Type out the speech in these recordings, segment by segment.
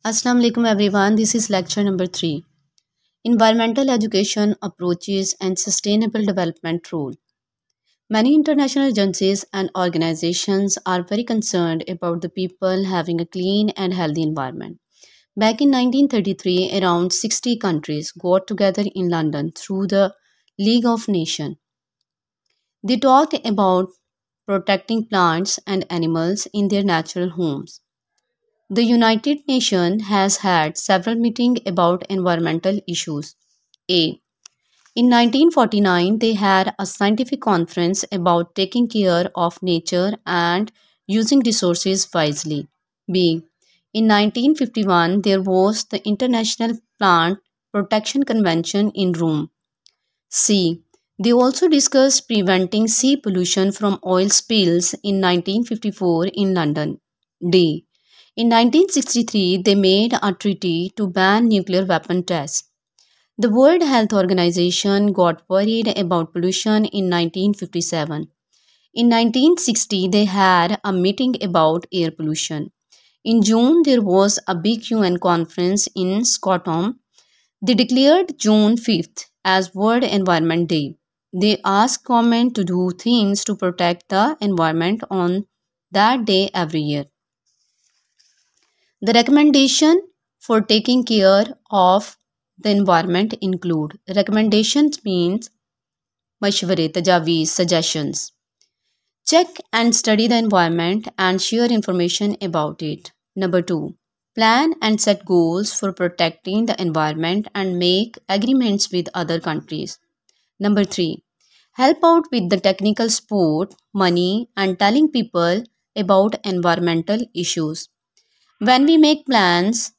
Assalamu alaikum everyone. This is lecture number 3. Environmental Education Approaches and Sustainable Development Role. Many international agencies and organizations are very concerned about the people having a clean and healthy environment. Back in 1933, around 60 countries got together in London through the League of Nations. They talked about protecting plants and animals in their natural homes. The United Nations has had several meetings about environmental issues. A. In 1949, they had a scientific conference about taking care of nature and using resources wisely. B. In 1951, there was the International Plant Protection Convention in Rome. C. They also discussed preventing sea pollution from oil spills in 1954 in London. D. In 1963, they made a treaty to ban nuclear weapon tests. The World Health Organization got worried about pollution in 1957. In 1960, they had a meeting about air pollution. In June, there was a big UN conference in Stockholm. They declared June 5th as World Environment Day. They asked government to do things to protect the environment on that day every year. The recommendation for taking care of the environment include recommendations means mashware, tajaweez, suggestions. Check and study the environment and share information about it. Number 2. Plan and set goals for protecting the environment and make agreements with other countries. Number 3. Help out with the technical support, money, and telling people about environmental issues. When we make plans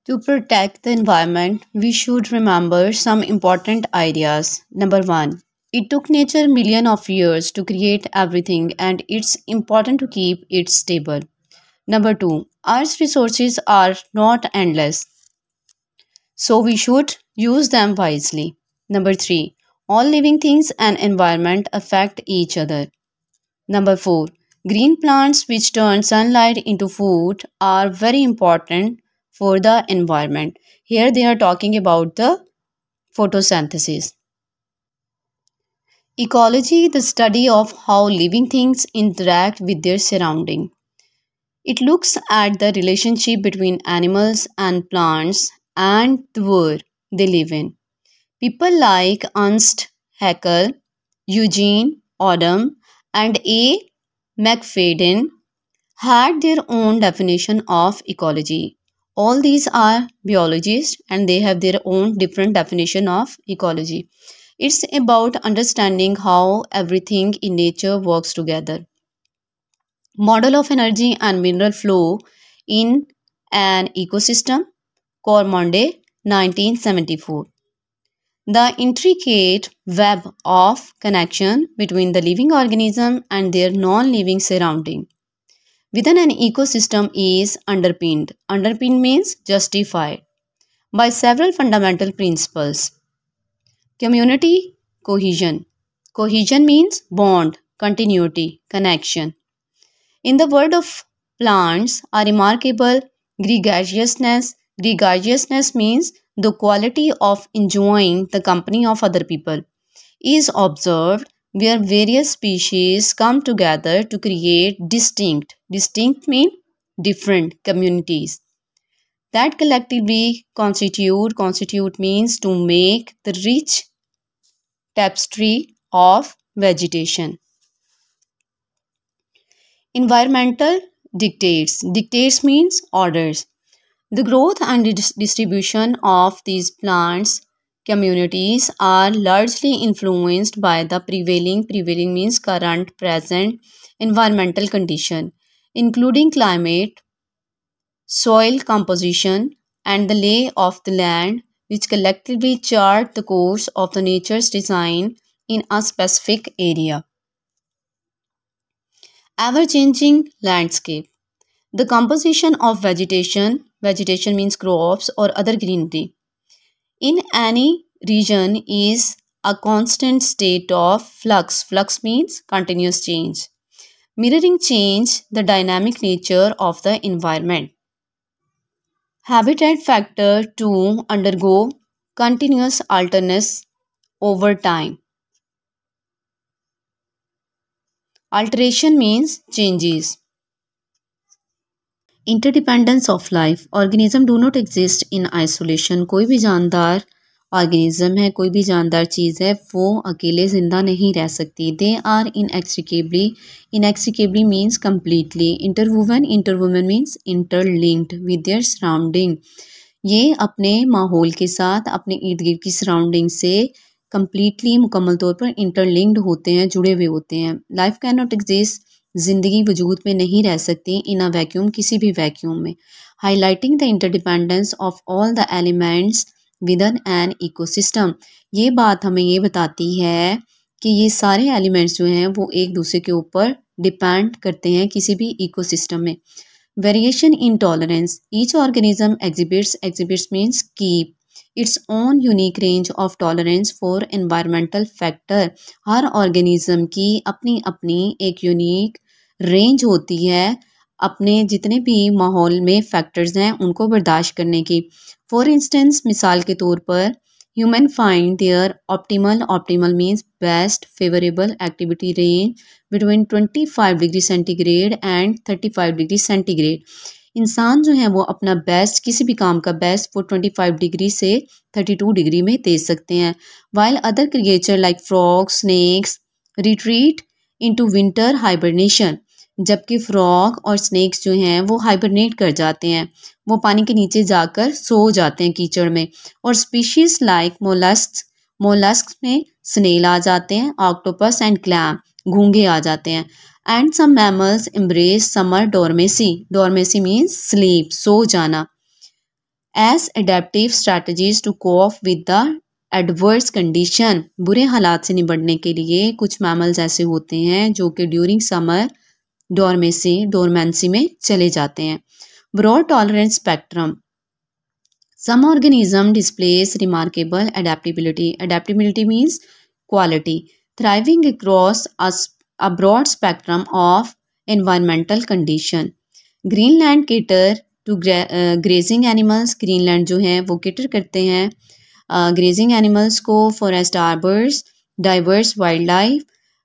to protect the environment, we should remember some important ideas. Number 1. It took nature millions of years to create everything and it's important to keep it stable. Number 2. Earth's resources are not endless, so we should use them wisely. Number 3. All living things and environment affect each other. Number 4. Green plants which turn sunlight into food are very important for the environment. Here they are talking about the photosynthesis. Ecology, the study of how living things interact with their surrounding. It looks at the relationship between animals and plants and the world they live in. People like Ernst Haeckel, Eugene Odum, and A. McFadden had their own definition of ecology. All these are biologists and they have their own different definition of ecology. It's about understanding how everything in nature works together. Model of energy and mineral flow in an ecosystem, Cormonde, 1974. The intricate web of connection between the living organism and their non-living surrounding within an ecosystem is underpinned. Underpinned means justified by several fundamental principles. Community cohesion. Cohesion means bond, continuity, connection. In the world of plants, a remarkable gregariousness. Gregariousness means the quality of enjoying the company of other people is observed where various species come together to create distinct mean different communities that collectively constitute means to make the rich tapestry of vegetation. Environmental dictates means orders. The growth and distribution of these plants communities are largely influenced by the prevailing means current present environmental condition, including climate, soil composition, and the lay of the land, which collectively chart the course of the nature's design in a specific area. Ever changing landscape. The composition of vegetation means crops or other greenery, in any region is a constant state of flux. Flux means continuous change, mirroring change the dynamic nature of the environment. Habitat factor to undergo continuous alterness over time. Alteration means changes. Interdependence of life. Organism do not exist in isolation. कोई भी जानदार organism है, कोई भी जानदार चीज़ है, वो अकेले ज़िंदा नहीं रह सकती. They are inextricably. Inextricably means completely. Interwoven means interlinked with their surrounding. ये अपने माहौल के साथ, अपने इर्द गिर्द की सराउंडिंग से कम्प्लीटली मुकम्मल तौर पर इंटरलिंक्ड होते हैं, जुड़े हुए होते हैं. Life can not exist. ज़िंदगी वजूद में नहीं रह सकती इन अ वैक्यूम, किसी भी वैक्यूम में. Highlighting the interdependence of all the elements within an ecosystem. ये बात हमें ये बताती है कि ये सारे एलिमेंट्स जो हैं वो एक दूसरे के ऊपर डिपेंड करते हैं किसी भी इकोसिस्टम में. Variation in tolerance. Each organism exhibits means keep its own unique range of tolerance for environmental factor. Her organism की अपनी अपनी एक यूनिक रेंज होती है अपने जितने भी माहौल में फैक्टर्स हैं उनको बर्दाश्त करने की. फॉर इंस्टेंस, मिसाल के तौर पर, human find their optimal means best favourable activity range between 25 degree centigrade and 35 degree centigrade. इंसान जो है वो अपना बेस्ट, किसी भी काम का बेस्ट वो 25 डिग्री से 32 डिग्री में दे सकते हैं. While other creature like frog, snakes retreat into winter hibernation. जबकि फ्रॉग और स्नेक्स जो हैं वो हाइबरनेट कर जाते हैं, वो पानी के नीचे जाकर सो जाते हैं कीचड़ में. और स्पीशीज लाइक मोलस्क में स्नेल आ जाते हैं, ऑक्टोपस एंड क्लैम घोंघे आ जाते हैं. And some mammals embrace summer dormancy. Dormancy means sleep, सो जाना. As adaptive strategies to cope with the adverse condition. बुरे हालात से निपटने के लिए कुछ मैमल्स ऐसे होते हैं जो कि ड्यूरिंग समर डोरमेंसी में चले जाते हैं. Broad tolerance spectrum. Some organism displace remarkable adaptability. Adaptability means quality, thriving across a broad spectrum of environmental condition. Greenland cater to grazing animals. Greenland जो है वो cater करते हैं grazing animals को. forest arbors, diverse wildlife.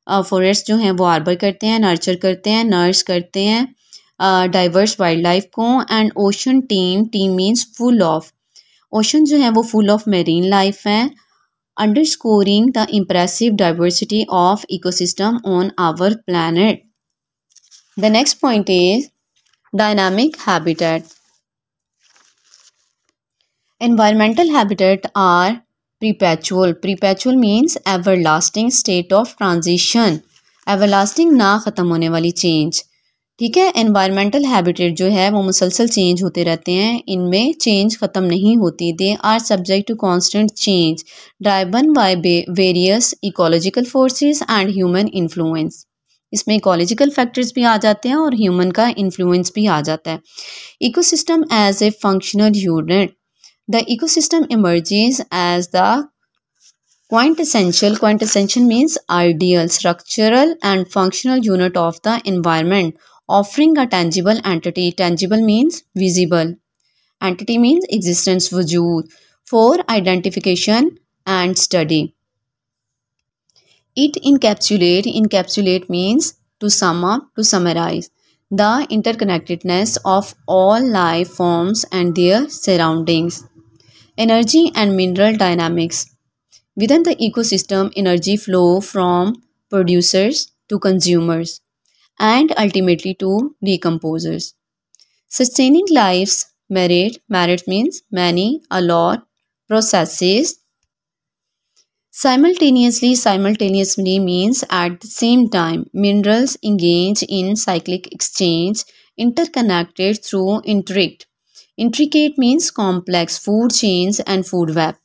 Forest जो हैं वो arbor करते हैं, नर्चर करते हैं, नर्स करते हैं डाइवर्स वाइल्ड लाइफ को. And ocean teem means full of. Ocean जो है वो फुल ऑफ मेरीन लाइफ है. Underscoring the impressive diversity of ecosystem on our planet. The next point is dynamic habitat. Environmental habitat are perpetual means everlasting state of transition. everlasting ना ख़त्म होने वाली change. ठीक है, एनवायरमेंटल हैबिटेट जो है वो मुसलसल चेंज होते रहते हैं, इनमें चेंज ख़त्म नहीं होती. They are subject to constant change driven by various ecological forces and human influence. इसमें इकोलॉजिकल फैक्टर्स भी आ जाते हैं और ह्यूमन का इन्फ्लुएंस भी आ जाता है. Ecosystem as a functional unit. The ecosystem emerges as the quintessential means ideal, structural and functional unit of the environment, offering a tangible entity. Tangible means visible. Entity means existence, wujud, for identification and study. It encapsulate means to sum up, to summarize the interconnectedness of all life forms and their surroundings. Energy and mineral dynamics. Within the ecosystem, energy flow from producers to consumers and ultimately to decomposers. Sustaining life's merit means many, a lot, processes. Simultaneously means at the same time. Minerals engage in cyclic exchange, interconnected through Intricate means complex food chains and food web.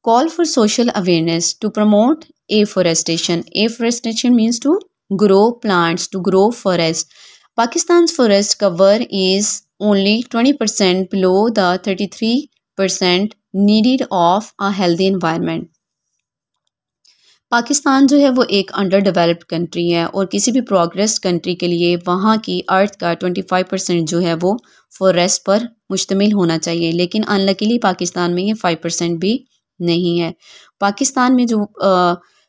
Call for social awareness to promote afforestation. Afforestation means to grow plants, to grow forests. Pakistan's forest cover is only 20% below the 33% needed of a healthy environment. Pakistan जो है वो एक under developed country है और किसी भी progress country के लिए वहाँ की अर्थ का 25% जो है वो फॉरेस्ट पर मुश्तमिल होना चाहिए, लेकिन अनलकीली पाकिस्तान में ये 5% भी नहीं है। पाकिस्तान में जो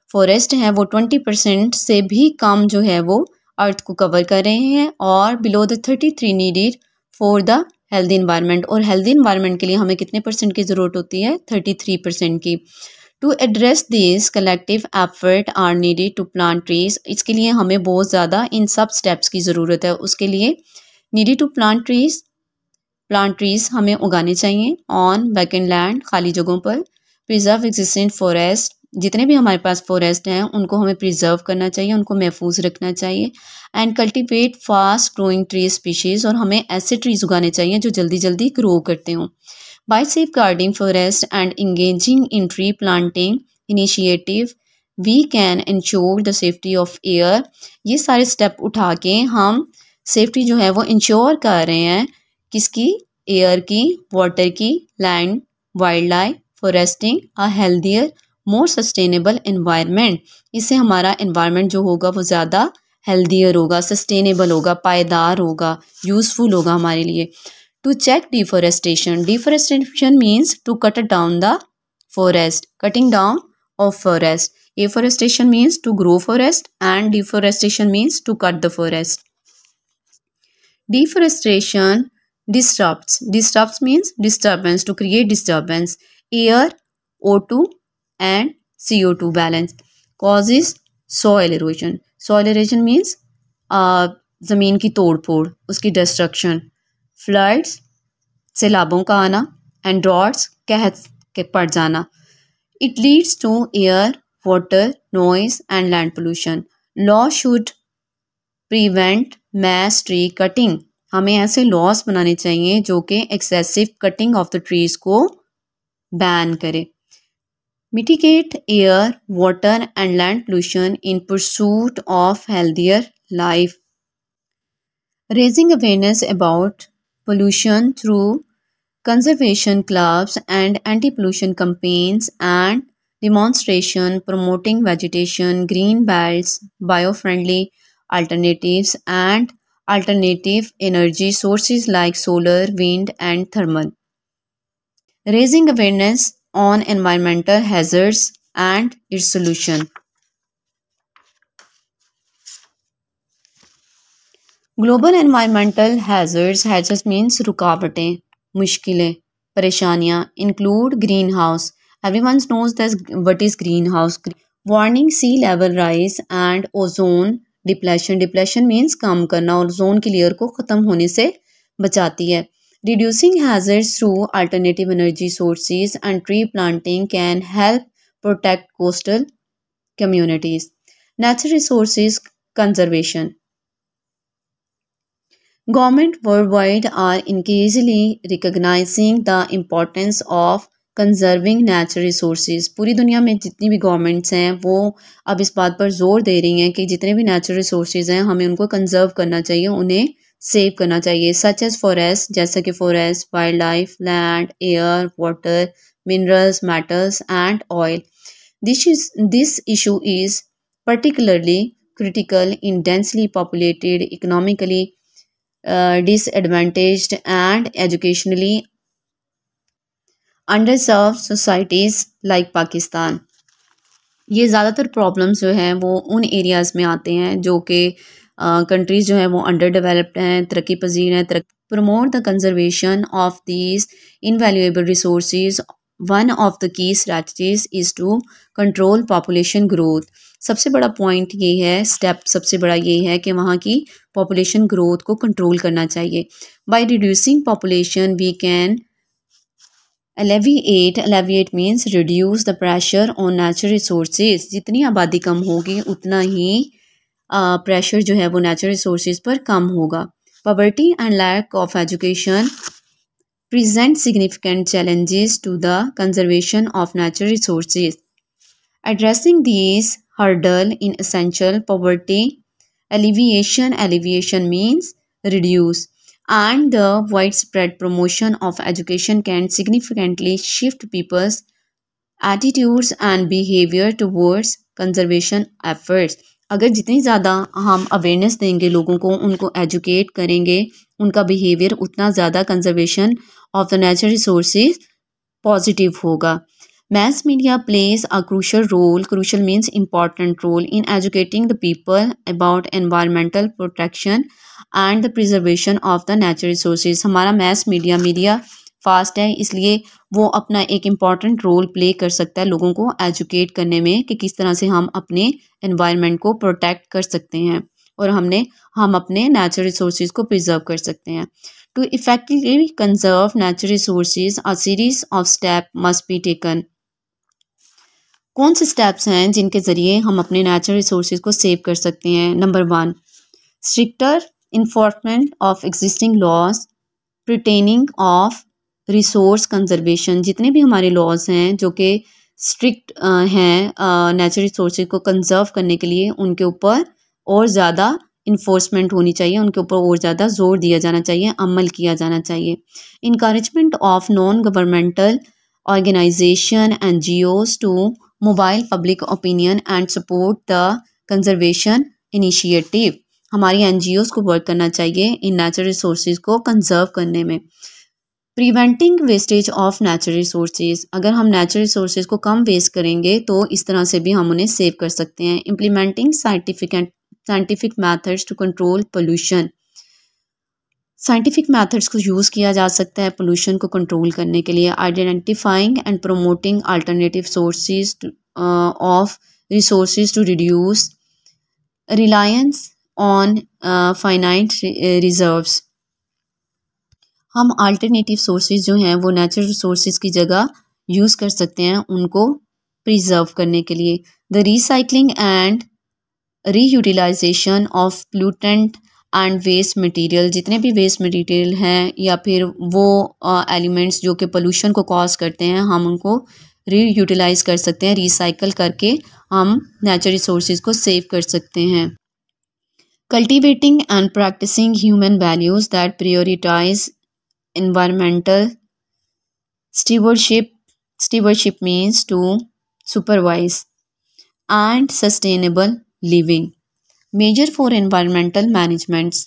फॉरेस्ट है वो 20% से भी कम जो है वो अर्थ को कवर कर रहे हैं, और below the 33 needed for the healthy environment. और हेल्दी इन्वायरमेंट के लिए हमें कितने परसेंट की ज़रूरत होती है? 33% की। To address this collective effort are needed to plant trees. इसके लिए हमें बहुत ज़्यादा इन सब स्टेप्स की ज़रूरत है। उसके लिए नीडेड टू प्लांट ट्रीज हमें उगाने चाहिए ऑन वैकेंट लैंड, खाली जगहों पर। प्रिजर्व एग्जिस्टेंट फॉरेस्ट, जितने भी हमारे पास फॉरेस्ट हैं उनको हमें प्रिजर्व करना चाहिए, उनको महफूज रखना चाहिए। And cultivate fast growing tree species, और हमें ऐसे ट्रीज उगाने चाहिए जो जल्दी जल्दी ग्रो करते हों। By safeguarding forest and engaging in tree planting initiative we can ensure the safety of air. ये सारे स्टेप उठा के हम सेफ्टी जो है वो इंश्योर कर रहे हैं, किसकी? एयर की, वाटर की, लैंड, वाइल्ड लाइफ, फॉरेस्टिंग अ हेल्दियर मोर सस्टेनेबल एनवायरनमेंट। इससे हमारा एनवायरनमेंट जो होगा वो ज़्यादा हेल्दियर होगा, सस्टेनेबल होगा, पायदार होगा, यूज़फुल होगा हमारे लिए। To check deforestation means to cut down the forest, cutting down of forest. Afforestation means to grow forest and deforestation means to cut the forest. Deforestation disrupts means disturbance, to create disturbance, air, O2 and CO2 balance, causes soil erosion means ज़मीन की तोड़ फोड़, उसकी destruction, floods सैलाबों का आना, and droughts कहत के पड़ जाना। It leads to air, water, noise and land pollution. Law should prevent mass tree cutting. हमें ऐसे लॉस बनाने चाहिए जो कि excessive cutting of the trees को बैन करे। Mitigate air, water and land pollution in pursuit of healthier life. Raising awareness about pollution through conservation clubs and anti-pollution campaigns and demonstration, promoting vegetation, green belts, bio-friendly alternatives and alternative energy sources like solar, wind and thermal. Raising awareness on environmental hazards and its solution. Global environmental hazards means रुकावटें, मुश्किलें, परेशानियाँ, include greenhouse. Everyone knows that what is greenhouse. Warning sea level rise and ozone depletion. Depletion means कम करना, और ozone की layer को ख़त्म होने से बचाती है। Reducing hazards through alternative energy sources and tree planting can help protect coastal communities. Natural resources conservation. Government worldwide are increasingly recognizing the importance of conserving natural resources. पूरी दुनिया में जितनी भी गवर्नमेंट्स हैं वो अब इस बात पर जोर दे रही हैं कि जितने भी नेचुरल रिसोर्सेज हैं हमें उनको कंजर्व करना चाहिए, उन्हें सेव करना चाहिए। सच एज फॉरेस्ट, जैसा कि forest, wild life, land, air, water, minerals, metals and oil. This issue is particularly critical in densely populated, economically disadvantaged and educationally underserved societies like Pakistan. ये ज़्यादातर problems जो हैं वो उन एरियाज़ में आते हैं जो कि कंट्रीज़ जो हैं वो अंडर डेवलप्ड हैं, तरक्की पजीर हैं। Promote the conservation of these invaluable resources. One of the key strategies is to control population growth. सबसे बड़ा पॉइंट ये है, स्टेप सबसे बड़ा ये है कि वहाँ की पॉपुलेशन ग्रोथ को कंट्रोल करना चाहिए। By reducing population we can alleviate means reduce the pressure on natural resources. जितनी आबादी कम होगी उतना ही प्रेशर जो है वो नेचुरल रिसोर्सेज पर कम होगा। Poverty and lack of education present significant challenges to the conservation of natural resources. Addressing these hurdle in essential poverty alleviation means reduce, and the widespread promotion of education can significantly shift people's attitudes and behavior towards conservation efforts. अगर जितनी ज़्यादा हम awareness देंगे लोगों को, उनको educate करेंगे, उनका बिहेवियर उतना ज़्यादा conservation of the natural resources positive होगा. Mass media plays a crucial means important role in educating the people about environmental protection and the preservation of the natural resources. हमारा मीडिया फास्ट है, इसलिए वो अपना एक important role play कर सकता है लोगों को एजुकेट करने में कि किस तरह से हम अपने एनवायरनमेंट को प्रोटेक्ट कर सकते हैं और हम अपने नेचुरल रिसोर्सेज को प्रिजर्व कर सकते हैं. To effectively conserve natural resources, a series of steps must be taken. कौन से स्टेप्स हैं जिनके ज़रिए हम अपने नेचुरल रिसोर्सेज को सेव कर सकते हैं? Number 1, stricter enforcement of existing laws pertaining of resource conservation. जितने भी हमारे लॉज हैं जो कि स्ट्रिक्ट हैं नेचुरल रिसोर्सेज को कंजर्व करने के लिए, उनके ऊपर और ज़्यादा इन्फोर्समेंट होनी चाहिए, उनके ऊपर और ज़्यादा जोर दिया जाना चाहिए, अमल किया जाना चाहिए. Encouragement of non governmental organization NGOs to mobile public opinion and support the conservation initiative. हमारी NGOs को वर्क करना चाहिए इन नेचुरल रिसोर्सेज को कंजर्व करने में. Preventing wastage of natural resources. अगर हम नेचुरल रिसोर्सेज को कम वेस्ट करेंगे तो इस तरह से भी हम उन्हें सेव कर सकते हैं. Implementing scientific methods to control pollution. Scientific methods को यूज़ किया जा सकता है पोल्यूशन को कंट्रोल करने के लिए. Identifying and promoting alternative sources of resources to reduce reliance on finite reserves. हम अल्टरनेटिव सोर्सेज जो हैं वो नेचुरल रिसोर्सेज की जगह यूज़ कर सकते हैं उनको प्रिजर्व करने के लिए. The recycling and reutilization of pollutant and waste material. जितने भी वेस्ट मटेरियल हैं या फिर वो एलिमेंट्स जो कि पोल्यूशन को कॉज करते हैं, हम उनको रीयूटिलाइज कर सकते हैं. रिसाइकल करके हम नेचुरल रिसोर्सेज को सेव कर सकते हैं. Cultivating and practising human values that prioritise environmental stewardship. Stewardship means to supervise and sustainable living. Measure for environmental management.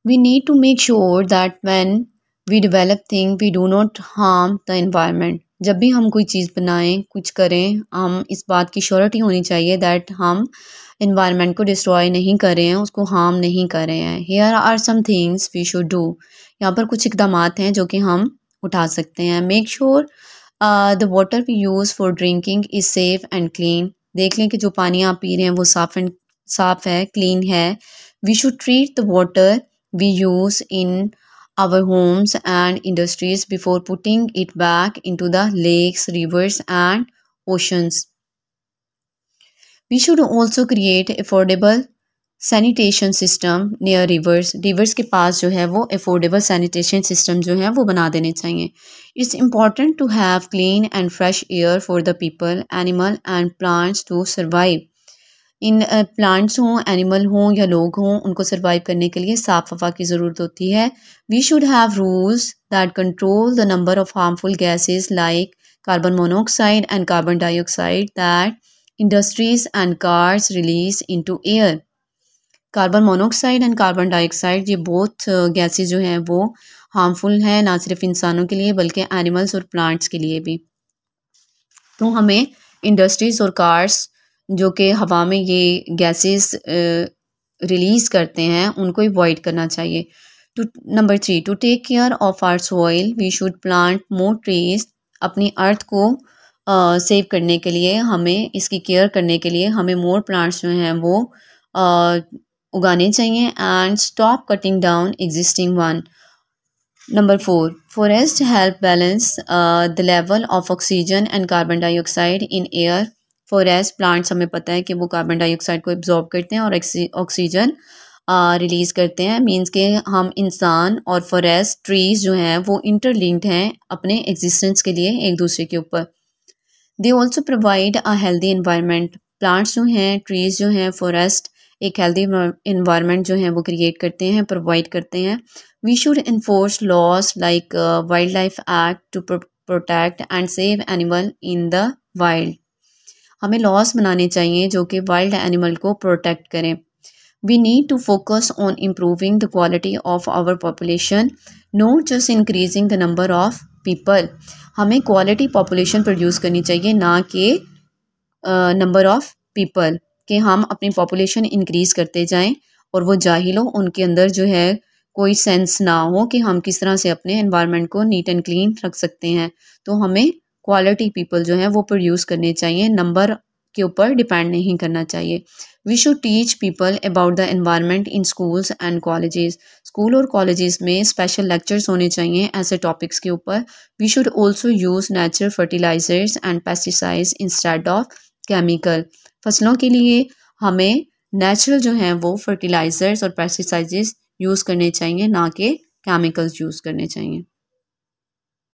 We need to make sure that when we develop things, we do not harm the environment. जब भी हम कोई चीज़ बनाएं, कुछ करें, हम इस बात की श्योरिटी होनी चाहिए दैट हम इन्वायरमेंट को डिस्ट्रॉय नहीं कर रहे हैं, उसको हार्म नहीं कर रहे हैं. Here are some things we should do. यहाँ पर कुछ इकदाम हैं जो कि हम उठा सकते हैं. Make sure the water we use for drinking is safe and clean. देख लें कि जो पानी आप पी रहे हैं वो साफ़ है, क्लीन है. We should treat the water we use in our homes and industries before putting it back into the lakes, rivers and oceans. We should also create affordable sanitation system near rivers. Rivers के पास जो है वो affordable sanitation system जो है वो बना देने चाहिए. It's important to have clean and fresh air for the people, animal and plants to survive. In plants हों, एनिमल हों या लोग हों, उनको सर्वाइव करने के लिए साफ़ हवा की ज़रूरत होती है. We should have rules that control the number of harmful gases like carbon monoxide and carbon dioxide that industries and cars release into air. Carbon monoxide and carbon dioxide, ये बोथ गैसेस जो हैं वो harmful हैं, ना सिर्फ इंसानों के लिए बल्कि एनिमल्स और प्लांट्स के लिए भी. तो हमें इंडस्ट्रीज़ और कार्स जो कि हवा में ये गैसेस रिलीज़ करते हैं उनको अवॉइड करना चाहिए. Number 3, to take care of our soil we should plant more trees. अपनी अर्थ को सेव करने के लिए, हमें इसकी केयर करने के लिए हमें मोर प्लांट्स जो हैं वो उगाने चाहिए. And stop cutting down existing one. Number 4, forest help balance the level of oxygen and carbon dioxide in air. Forest plants हमें पता है कि वो कार्बन डाइऑक्साइड को एब्जॉर्ब करते हैं और ऑक्सीजन रिलीज़ करते हैं. मींस के हम इंसान और फॉरेस्ट ट्रीज़ जो हैं वो इंटरलिंक्ड हैं अपने एग्जिस्टेंस के लिए एक दूसरे के ऊपर. They also provide a healthy environment. Plants जो हैं, ट्रीज़ जो हैं, फॉरेस्ट एक हेल्दी इन्वायरमेंट जो है वो क्रिएट करते हैं, प्रोवाइड करते हैं. We should enforce laws like wild life act to protect and save animal in the wild. हमें लॉज बनाने चाहिए जो कि वाइल्ड एनिमल को प्रोटेक्ट करें। We need to focus on improving the quality of our population, not just increasing the number of people. हमें quality population produce करनी चाहिए, ना कि नंबर ऑफ पीपल, कि हम अपनी पॉपुलेशन इंक्रीज़ करते जाएं और वो जाहिल हो, उनके अंदर जो है कोई सेंस ना हो कि हम किस तरह से अपने एनवायरनमेंट को नीट एंड क्लीन रख सकते हैं। तो हमें क्वालिटी पीपल जो है वो प्रोड्यूस करने चाहिए, नंबर के ऊपर डिपेंड नहीं करना चाहिए। We should teach people about the environment in schools and colleges. School और कॉलेजेस में स्पेशल लेक्चर्स होने चाहिए ऐसे टॉपिक्स के ऊपर। We should also use natural fertilisers and pesticides instead of chemical. फसलों के लिए हमें नेचुरल जो हैं वो फर्टिलाइजर्स और पेस्टिसाइड्स यूज़ करने चाहिए, ना कि केमिकल्स यूज़ करने चाहिए।